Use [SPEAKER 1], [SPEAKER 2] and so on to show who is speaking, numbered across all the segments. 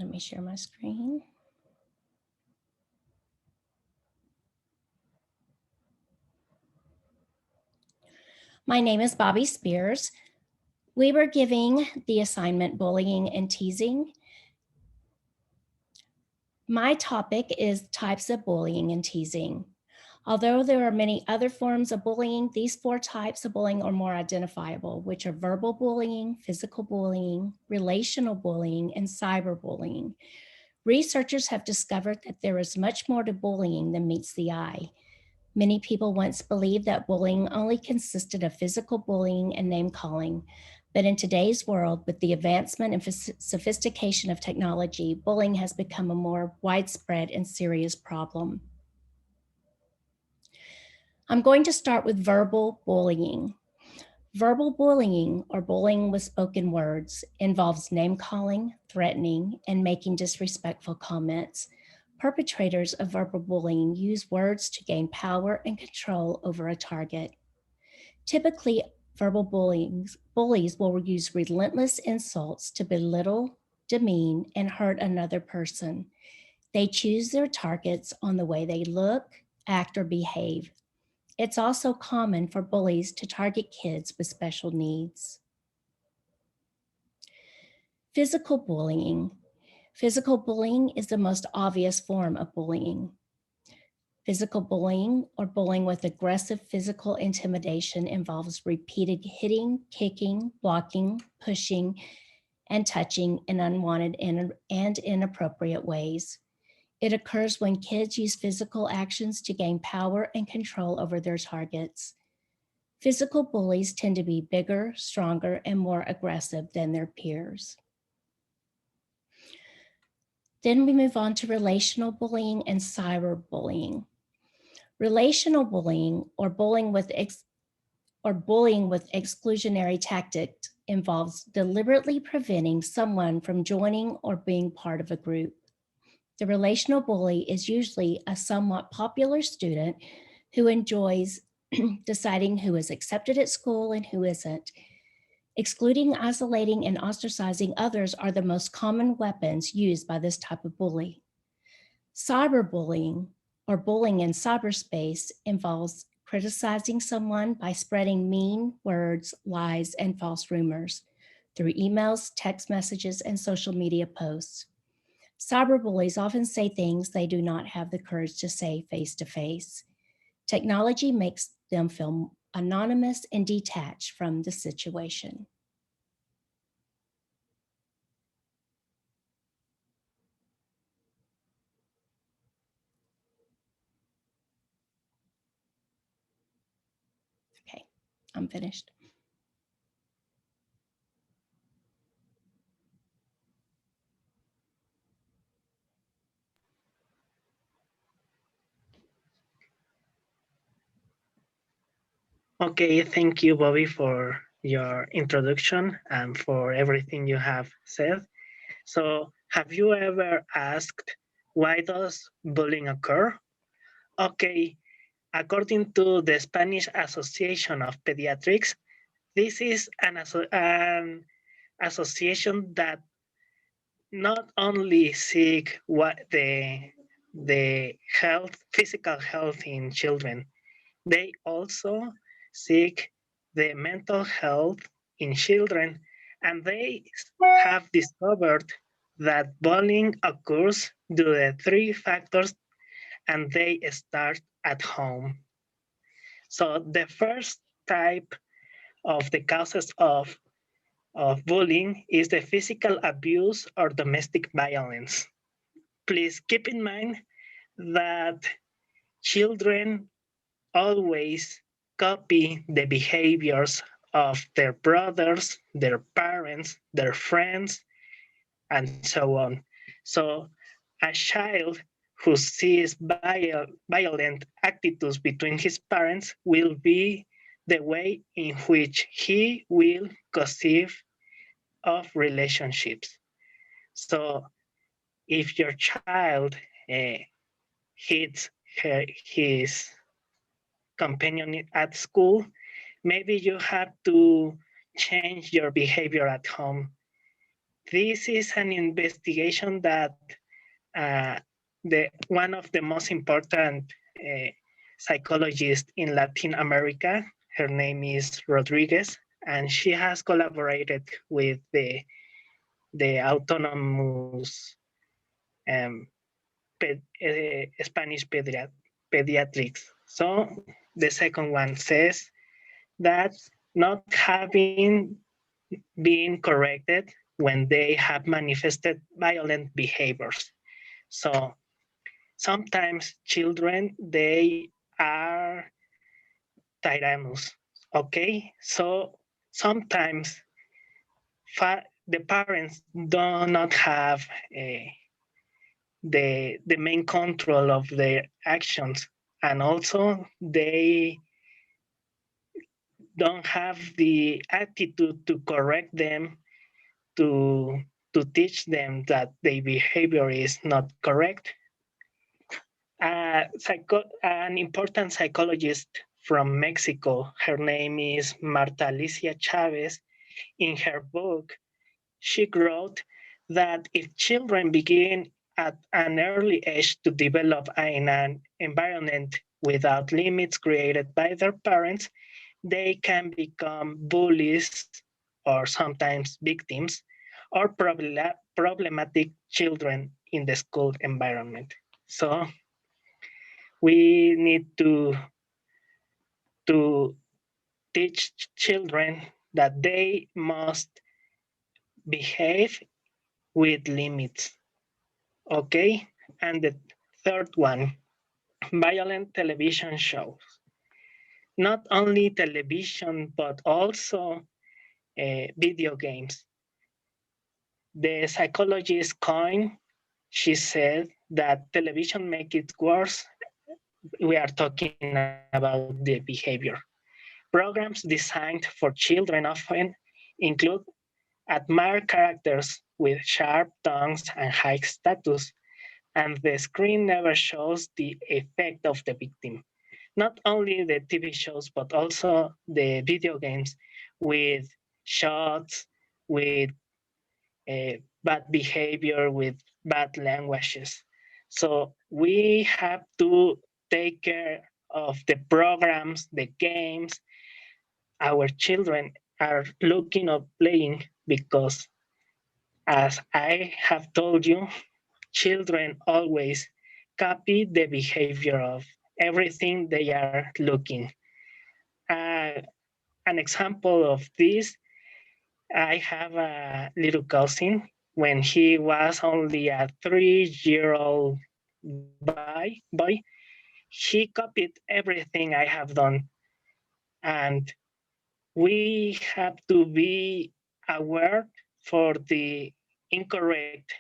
[SPEAKER 1] Let me share my screen. My name is Bobby Spears. We were giving the assignment bullying and teasing. My topic is types of bullying and teasing. Although there are many other forms of bullying, these 4 types of bullying are more identifiable, which are verbal bullying, physical bullying, relational bullying, and cyberbullying. Researchers have discovered that there is much more to bullying than meets the eye. Many people once believed that bullying only consisted of physical bullying and name calling. But in today's world, with the advancement and sophistication of technology, bullying has become a more widespread and serious problem. I'm going to start with verbal bullying. Verbal bullying, or bullying with spoken words, involves name calling, threatening, and making disrespectful comments. Perpetrators of verbal bullying use words to gain power and control over a target. Typically, verbal bullies will use relentless insults to belittle, demean, and hurt another person. They choose their targets on the way they look, act, or behave. It's also common for bullies to target kids with special needs. Physical bullying. Physical bullying is the most obvious form of bullying. Physical bullying, or bullying with aggressive physical intimidation, involves repeated hitting, kicking, blocking, pushing, and touching in unwanted and inappropriate ways. It occurs when kids use physical actions to gain power and control over their targets. Physical bullies tend to be bigger, stronger, and more aggressive than their peers. Then we move on to relational bullying and cyberbullying. Relational bullying, or bullying with exclusionary tactics, involves deliberately preventing someone from joining or being part of a group. The relational bully is usually a somewhat popular student who enjoys deciding who is accepted at school and who isn't. Excluding, isolating, and ostracizing others are the most common weapons used by this type of bully. Cyberbullying, or bullying in cyberspace, involves criticizing someone by spreading mean words, lies, and false rumors through emails, text messages, and social media posts. Cyberbullies often say things they do not have the courage to say face to face. Technology makes them feel anonymous and detached from the situation. Okay, I'm finished.
[SPEAKER 2] Okay, thank you, Bobby, for your introduction and for everything you have said. So, have you ever asked why does bullying occur? Okay, according to the Spanish Association of Pediatrics, this is an association that not only seek what the physical health in children, they also seek the mental health in children, and they have discovered that bullying occurs due to 3 factors, and they start at home. So the first type of the causes of bullying is the physical abuse or domestic violence. Please keep in mind that children always copy the behaviors of their brothers, their parents, their friends, and so on. So a child who sees violent attitudes between his parents will be the way in which he will conceive of relationships. So if your child hits his companion at school, maybe you have to change your behavior at home. This is an investigation that one of the most important psychologists in Latin America, her name is Rodriguez, and she has collaborated with the autonomous um, Spanish pediatrics. So the second one says that not having been corrected when they have manifested violent behaviors. So sometimes children, they are tyrannous, okay? So sometimes the parents do not have the main control of their actions, and also they don't have the attitude to correct them, to teach them that their behavior is not correct. An important psychologist from Mexico, her name is Marta Alicia Chavez, in her book, she wrote that if children begin at an early age to develop in an environment without limits created by their parents, they can become bullies or sometimes victims or problematic children in the school environment. So we need to teach children that they must behave with limits. Okay, and the third one, violent television shows. Not only television, but also video games. The psychologist Coyne, she said that television makes it worse. We are talking about the behavior. Programs designed for children often include admired characters with sharp tongues and high status, and the screen never shows the effect of the victim. Not only the TV shows, but also the video games with shots, with bad behavior, with bad languages. So we have to take care of the programs, the games our children are looking or playing, because as I have told you, children always copy the behavior of everything they are looking. Uh, an example of this, I have a little cousin. When he was only a 3-year-old boy, he copied everything I have done. And we have to be aware for the incorrect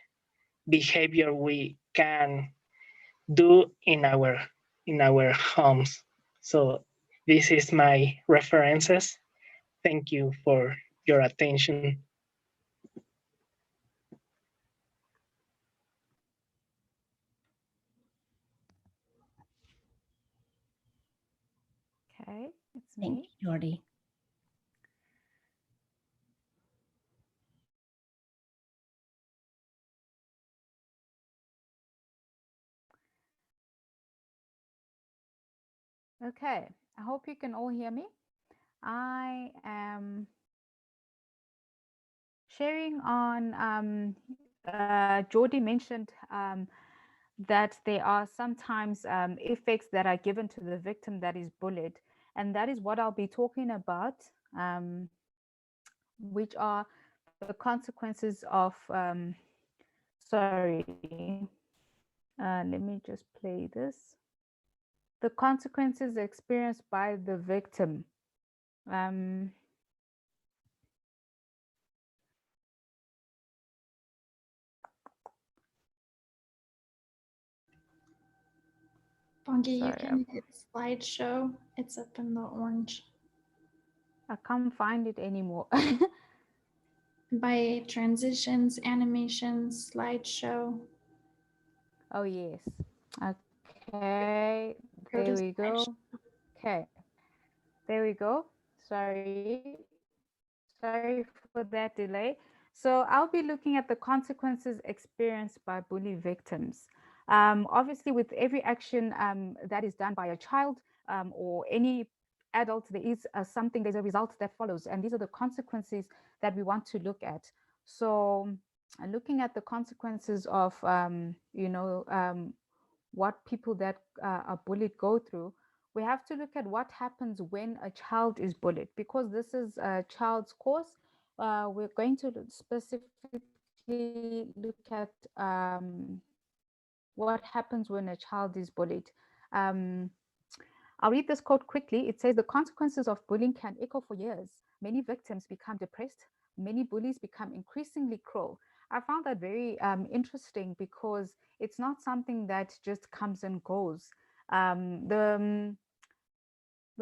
[SPEAKER 2] behavior we can do in our homes. So this is my references. Thank you for your attention.
[SPEAKER 3] Okay, it's
[SPEAKER 1] Thank
[SPEAKER 3] me.
[SPEAKER 1] you, Jordy.
[SPEAKER 3] Okay, I hope you can all hear me. I am sharing on, Jordy mentioned that there are sometimes effects that are given to the victim that is bullied. And that is what I'll be talking about, which are the consequences of, sorry, let me just play this. The consequences experienced by the victim.
[SPEAKER 4] Bongi, you
[SPEAKER 3] Sorry,
[SPEAKER 4] can hit slideshow. It's up in the orange.
[SPEAKER 3] I can't find it anymore.
[SPEAKER 4] By transitions, animations, slideshow.
[SPEAKER 3] Oh, yes. Okay, there we go. Okay, there we go. Sorry for that delay. So I'll be looking at the consequences experienced by bully victims. Obviously, with every action that is done by a child or any adult, there is something, there's a result that follows. And these are the consequences that we want to look at. So looking at the consequences of, what people that are bullied go through, we have to look at what happens when a child is bullied, because this is a child's course. We're going to specifically look at what happens when a child is bullied. I'll read this quote quickly. It says, the consequences of bullying can echo for years. Many victims become depressed. Many bullies become increasingly cruel. I found that very interesting because it's not something that just comes and goes. The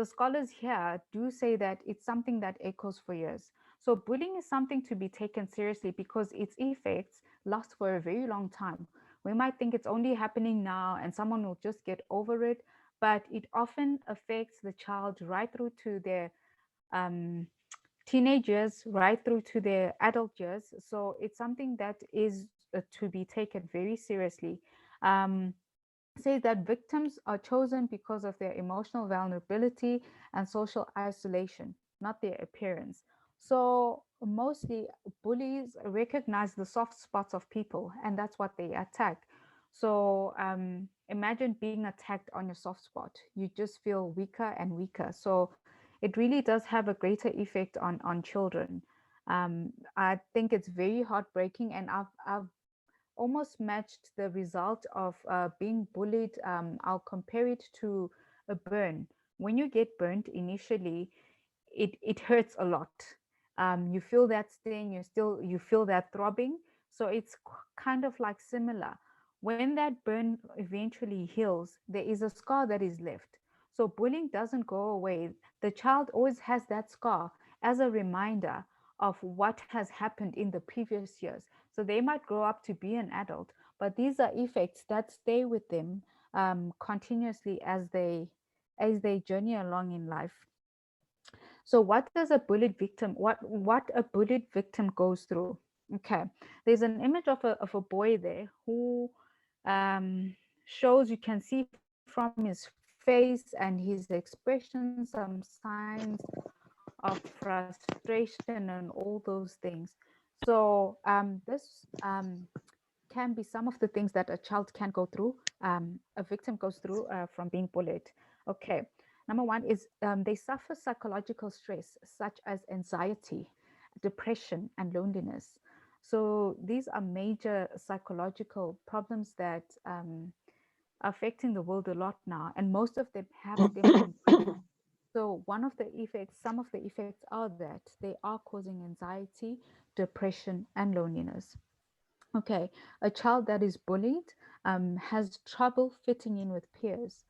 [SPEAKER 3] scholars here do say that it's something that echoes for years. So bullying is something to be taken seriously because its effects last for a very long time. We might think it's only happening now and someone will just get over it, but it often affects the child right through to their teenage years, right through to their adult years. So it's something that is to be taken very seriously. Says that victims are chosen because of their emotional vulnerability and social isolation, not their appearance. So mostly bullies recognize the soft spots of people, and that's what they attack. So imagine being attacked on your soft spot. You just feel weaker and weaker. So it really does have a greater effect on children. I think it's very heartbreaking, and I've almost matched the result of being bullied. I'll compare it to a burn. When you get burnt initially, it hurts a lot. You feel that sting, you feel that throbbing. So it's kind of like similar. When that burn eventually heals, there is a scar that is left. So bullying doesn't go away. The child always has that scar as a reminder of what has happened in the previous years. So they might grow up to be an adult, but these are effects that stay with them continuously as they journey along in life. So what does a bullied victim, what a bullied victim goes through? Okay, there's an image of a boy there who shows, you can see from his face and his expression some signs of frustration and all those things. So this can be some of the things that a child can go through, a victim goes through from being bullied. Okay, number one is they suffer psychological stress such as anxiety, depression, and loneliness. So these are major psychological problems that are affecting the world a lot now, and most of them have stemmed from bullying. So one of the effects, some of the effects are that they are causing anxiety, depression, and loneliness. Okay, a child that is bullied has trouble fitting in with peers.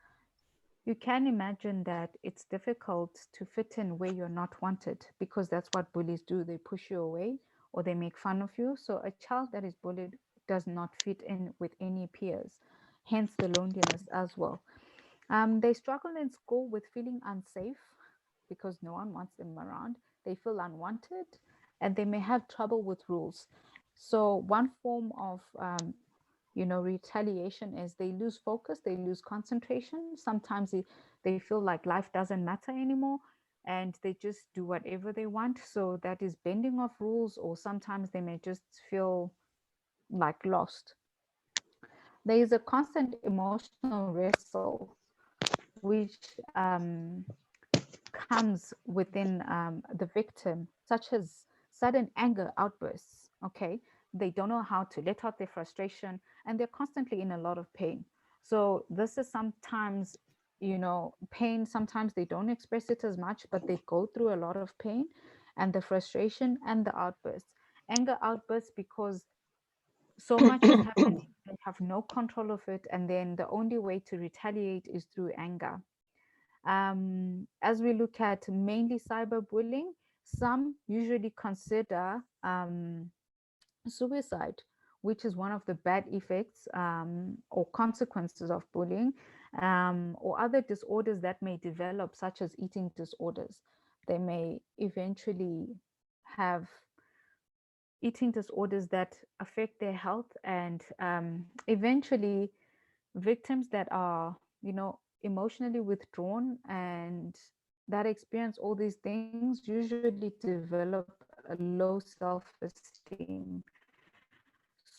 [SPEAKER 3] You can imagine that it's difficult to fit in where you're not wanted, because that's what bullies do. They push you away or they make fun of you. So a child that is bullied does not fit in with any peers, hence the loneliness as well. They struggle in school with feeling unsafe because no one wants them around. They feel unwanted and they may have trouble with rules. So one form of retaliation is they lose focus, they lose concentration. Sometimes they feel like life doesn't matter anymore and they just do whatever they want. So that is bending of rules, or sometimes they may just feel like lost. There is a constant emotional wrestle, which comes within the victim, such as sudden anger outbursts. Okay, they don't know how to let out their frustration and they're constantly in a lot of pain. So this is sometimes, pain. Sometimes they don't express it as much, but they go through a lot of pain and the frustration and the outbursts. Anger outbursts because so much is happening, they have no control of it, and then the only way to retaliate is through anger. As we look at mainly cyberbullying, some usually consider suicide, which is one of the bad effects or consequences of bullying, or other disorders that may develop, such as eating disorders. They may eventually have eating disorders that affect their health, and eventually victims that are, emotionally withdrawn and that experience all these things usually develop a low self-esteem.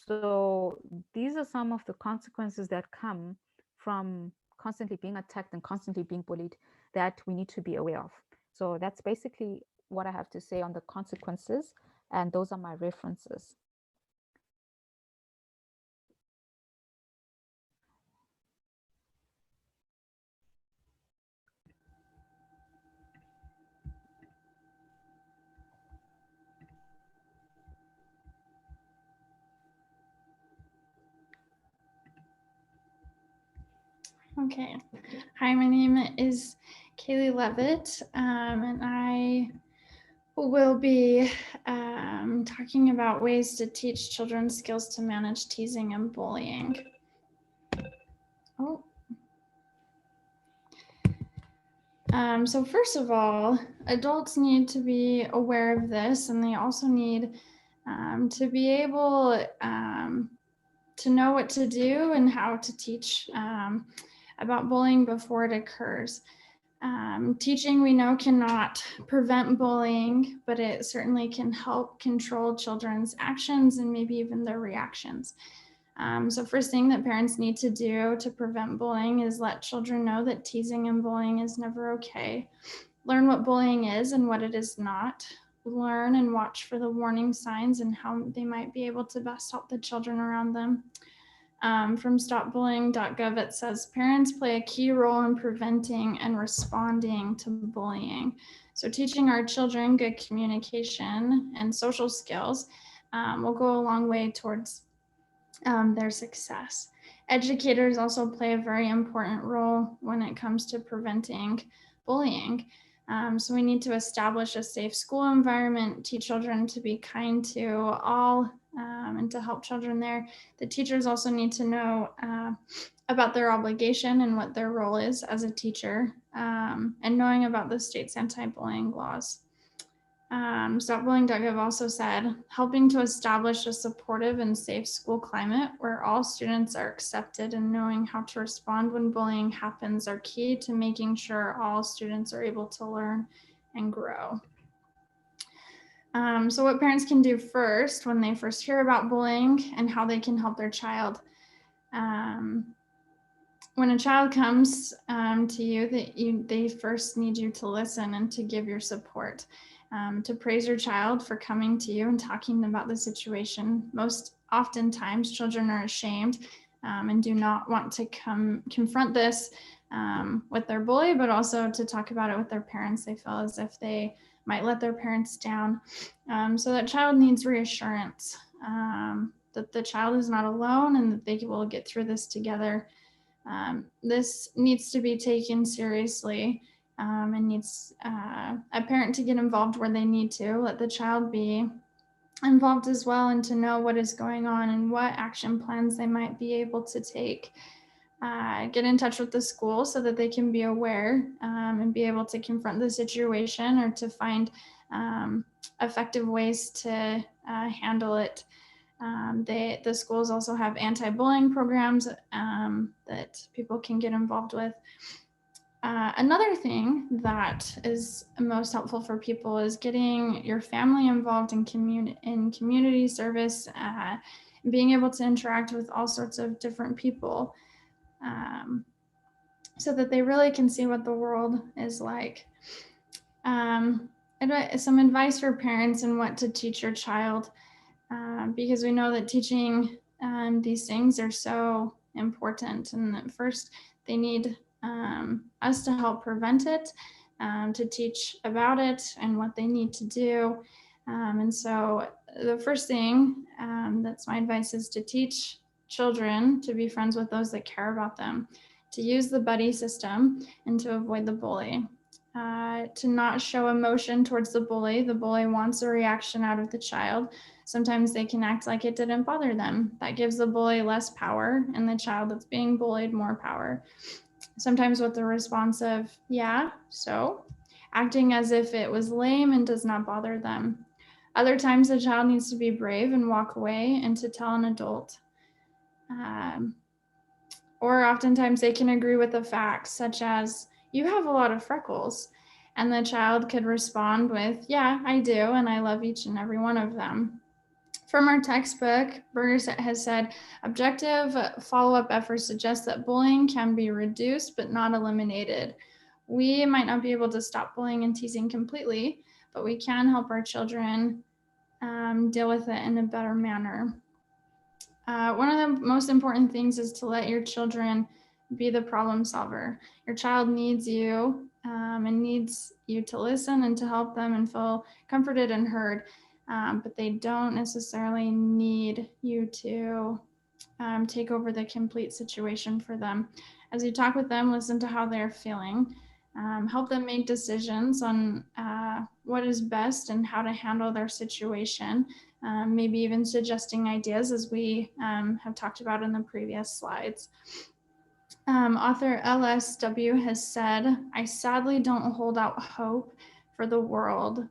[SPEAKER 3] So these are some of the consequences that come from constantly being attacked and constantly being bullied that we need to be aware of. So that's basically what I have to say on the consequences, and those are my references.
[SPEAKER 4] Okay. Hi, my name is Kaylee Levitt, and I will be talking about ways to teach children skills to manage teasing and bullying. Oh. So first of all, adults need to be aware of this, and they also need to be able to know what to do and how to teach about bullying before it occurs. Teaching, we know, cannot prevent bullying, but it certainly can help control children's actions and maybe even their reactions. So first thing that parents need to do to prevent bullying is let children know that teasing and bullying is never okay. Learn what bullying is and what it is not. Learn and watch for the warning signs and how they might be able to best help the children around them. From stopbullying.gov, it says parents play a key role in preventing and responding to bullying. So teaching our children good communication and social skills will go a long way towards their success. Educators also play a very important role when it comes to preventing bullying. So we need to establish a safe school environment, teach children to be kind to all, and to help children there. The teachers also need to know about their obligation and what their role is as a teacher, and knowing about the state's anti-bullying laws. StopBullying.gov also said, helping to establish a supportive and safe school climate where all students are accepted and knowing how to respond when bullying happens are key to making sure all students are able to learn and grow. So what parents can do first when they first hear about bullying and how they can help their child. When a child comes to you, they first need you to listen and to give your support, to praise your child for coming to you and talking about the situation. Most oftentimes, children are ashamed and do not want to confront this with their bully, but also to talk about it with their parents. They feel as if they might let their parents down. So that child needs reassurance that the child is not alone and that they will get through this together. This needs to be taken seriously and needs a parent to get involved where they need to, let the child be involved as well, and to know what is going on and what action plans they might be able to take. Get in touch with the school so that they can be aware and be able to confront the situation or to find effective ways to handle it. The schools also have anti-bullying programs that people can get involved with. Another thing that is most helpful for people is getting your family involved in community service, being able to interact with all sorts of different people, so that they really can see what the world is like. Some advice for parents and what to teach your child. Because we know that teaching these things are so important. And that first, they need us to help prevent it, to teach about it and what they need to do. And so the first thing that's my advice is to teach children to be friends with those that care about them, to use the buddy system and to avoid the bully. To not show emotion towards the bully. The bully wants a reaction out of the child. Sometimes they can act like it didn't bother them. That gives the bully less power and the child that's being bullied more power. Sometimes with the response of, yeah, so, acting as if it was lame and does not bother them. Other times the child needs to be brave and walk away and to tell an adult. Or oftentimes they can agree with the facts, such as, you have a lot of freckles. And the child could respond with, yeah, I do, and I love each and every one of them. From our textbook, Berger has said, objective follow-up efforts suggest that bullying can be reduced but not eliminated. We might not be able to stop bullying and teasing completely, but we can help our children deal with it in a better manner. One of the most important things is to let your children be the problem solver. Your child needs you and needs you to listen and to help them and feel comforted and heard, but they don't necessarily need you to take over the complete situation for them. As you talk with them, listen to how they're feeling. Help them make decisions on what is best and how to handle their situation. Maybe even suggesting ideas, as we have talked about in the previous slides. Author LSW has said, I sadly don't hold out hope for the world,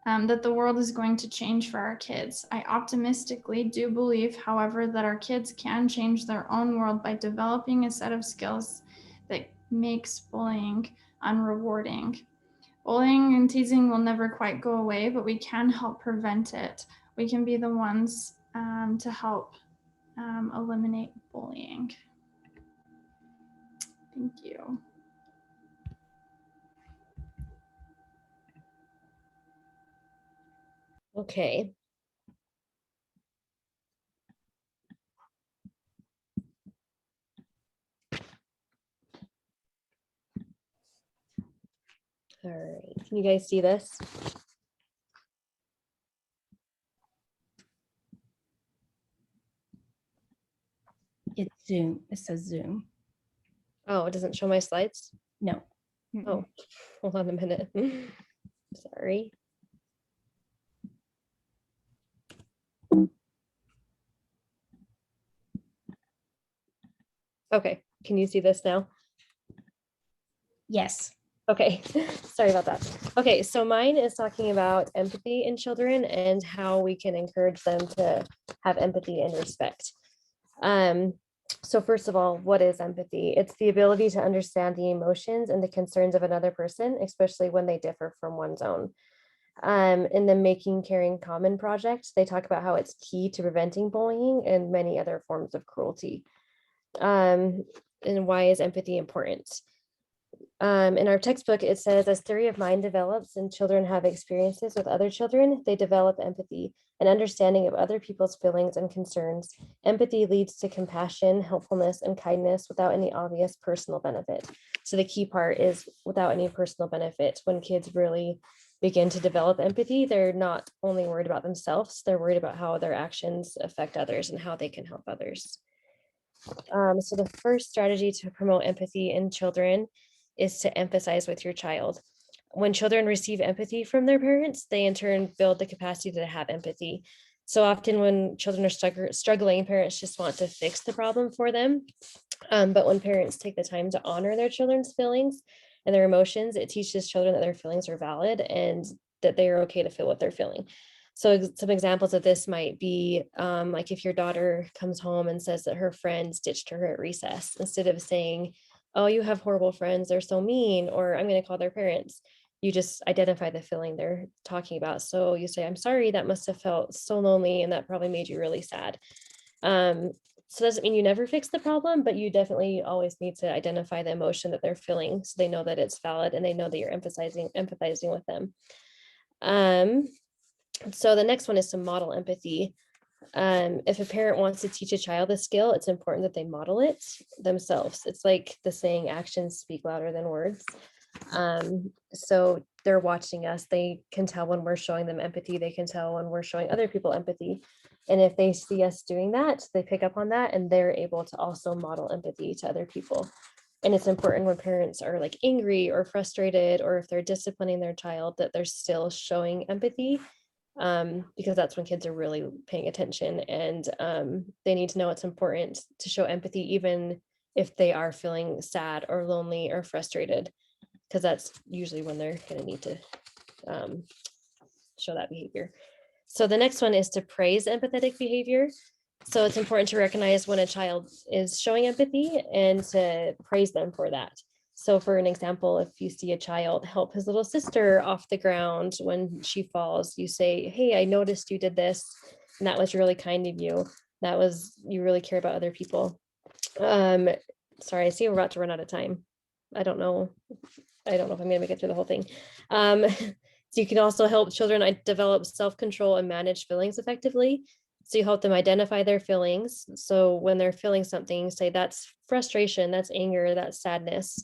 [SPEAKER 4] that the world is going to change for our kids. I optimistically do believe, however, that our kids can change their own world by developing a set of skills that makes bullying unrewarding. Bullying and teasing will never quite go away, but we can help prevent it. We can be the ones to help eliminate bullying. Thank you.
[SPEAKER 5] Okay. All right, can you guys see this?
[SPEAKER 1] It's Zoom. It says Zoom.
[SPEAKER 5] Oh, it doesn't show my slides?
[SPEAKER 1] No.
[SPEAKER 5] Oh, hold on a minute. Sorry. Okay, can you see this now?
[SPEAKER 1] Yes.
[SPEAKER 5] Okay, sorry about that. Okay, so mine is talking about empathy in children and how we can encourage them to have empathy and respect. So first of all, what is empathy? It's the ability to understand the emotions and the concerns of another person, especially when they differ from one's own. In the Making Caring Common project, they talk about how it's key to preventing bullying and many other forms of cruelty. And why is empathy important? In our textbook, it says, as theory of mind develops and children have experiences with other children, they develop empathy, an understanding of other people's feelings and concerns. Empathy leads to compassion, helpfulness, and kindness without any obvious personal benefit. So the key part is without any personal benefit. When kids really begin to develop empathy, they're not only worried about themselves, they're worried about how their actions affect others and how they can help others. So the first strategy to promote empathy in children is to emphasize with your child. When children receive empathy from their parents, they in turn build the capacity to have empathy. So often when children are struggling, parents just want to fix the problem for them. But when parents take the time to honor their children's feelings and their emotions, it teaches children that their feelings are valid and that they are okay to feel what they're feeling. So some examples of this might be like if your daughter comes home and says that her friends ditched her at recess, instead of saying, oh, you have horrible friends, they're so mean, or I'm going to call their parents, you just identify the feeling they're talking about. So you say, I'm sorry, that must have felt so lonely and that probably made you really sad. So doesn't mean you never fix the problem, but you definitely always need to identify the emotion that they're feeling so they know that it's valid and they know that you're empathizing with them. So the next one is to model empathy. If a parent wants to teach a child a skill, it's important that they model it themselves. It's like the saying, actions speak louder than words. So they're watching us. They can tell when we're showing them empathy. They can tell when we're showing other people empathy. And if they see us doing that, they pick up on that and they're able to also model empathy to other people. And it's important when parents are like angry or frustrated, or if they're disciplining their child, that they're still showing empathy. Because that's when kids are really paying attention, and they need to know it's important to show empathy even if they are feeling sad or lonely or frustrated, because that's usually when they're going to need to show that behavior. So the next one is to praise empathetic behavior. So it's important to recognize when a child is showing empathy and to praise them for that. So for an example, if you see a child help his little sister off the ground when she falls, you say, hey, I noticed you did this, and that was really kind of you. That was, you really care about other people. Sorry, I see we're about to run out of time. I don't know if I'm gonna make it through the whole thing. So you can also help children develop self-control and manage feelings effectively. So you help them identify their feelings. So when they're feeling something, say that's frustration, that's anger, that's sadness.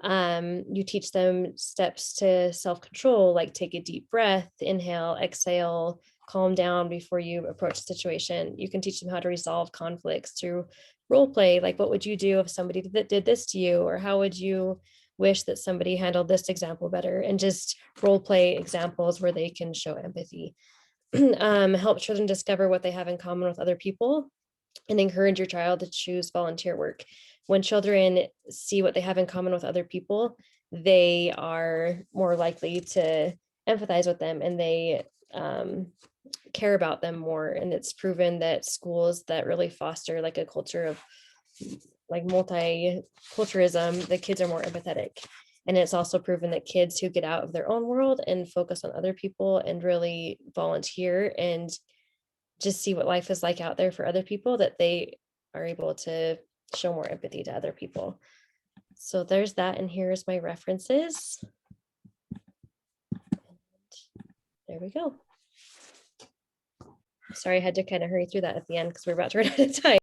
[SPEAKER 5] You teach them steps to self-control, like take a deep breath, inhale, exhale, calm down before you approach the situation. You can teach them how to resolve conflicts through role play, like what would you do if somebody did this to you, or how would you wish that somebody handled this example better, and just role play examples where they can show empathy. Help children discover what they have in common with other people, and encourage your child to choose volunteer work. When children see what they have in common with other people, they are more likely to empathize with them, and they care about them more. And it's proven that schools that really foster like a culture of like multiculturalism, the kids are more empathetic. And it's also proven that kids who get out of their own world and focus on other people and really volunteer and just see what life is like out there for other people, that they are able to show more empathy to other people. So there's that, and here's my references. There we go. Sorry, I had to kind of hurry through that at the end because we're about to run out of time.